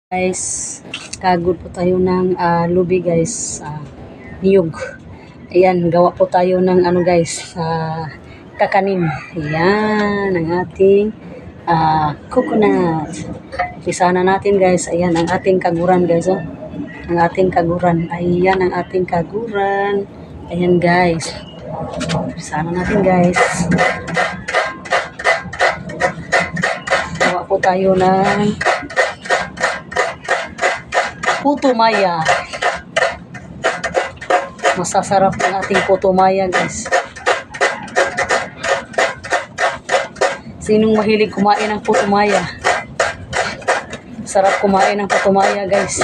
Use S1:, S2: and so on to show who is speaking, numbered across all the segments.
S1: Guys, kagod po tayo ng lubi guys, niyog. Ayan, gawa po tayo ng ano guys, kakanin. Ayan, ang ating coconut. Umpisa na natin guys. Ayan, ang ating kaguran guys. Oh. Ang ating kaguran. Ayan, ang ating kaguran. Ayan guys. Umpisa na natin guys. Gawa po tayo ng puto maya. Masasarap ang ating puto maya guys. Sinong mahilig kumain ng puto maya? Sarap kumain ng puto maya guys.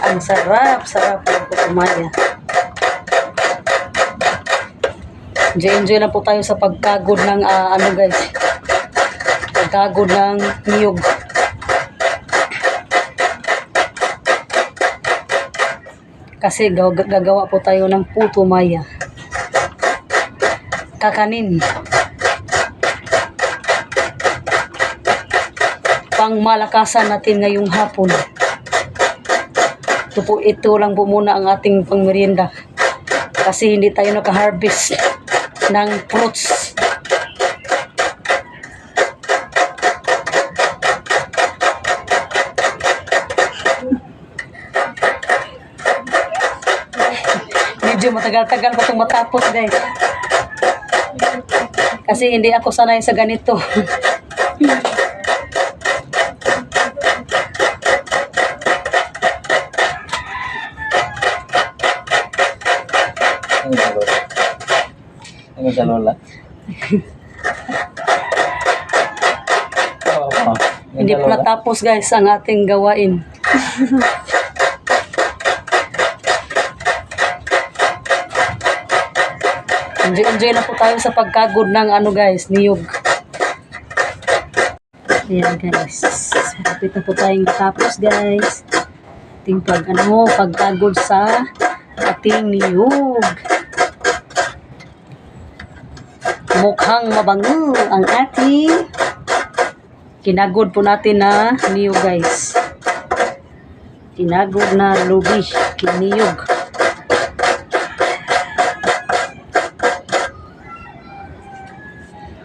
S1: Ang sarap ng puto maya. Enjoy lang po tayo sa pagkagod ng ano guys. Pagkagod ng niyog. Kasi gagawa po tayo ng puto maya. Kakanin. Pangmalakasan natin ngayong hapon. Ito lang po muna ang ating pangmerienda. Kasi hindi tayo naka-harvest ng fruits. Medyo matagal-tagal pa itong matapos guys. Kasi hindi ako sanay sa ganito.
S2: Ano sa lola?
S1: Hindi pa natapos guys ang ating gawain. Enjoy na po tayo sa pagkagod ng ano guys, niyog. Ayan guys. Kapit na po tayong tapos guys. Ating pagkagod sa ating niyog. Mukhang mabango ang ating kinagod po natin na niyog guys. Kinagod na lubi, kiniyog.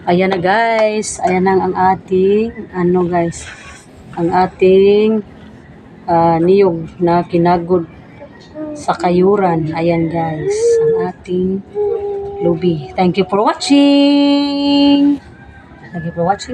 S1: Ayan na guys. Ayan na ang ating ano guys. Ang ating niyog na kinagod sa kayuran. Ayan guys. Ang ating lubi. Thank you for watching. Thank you for watching.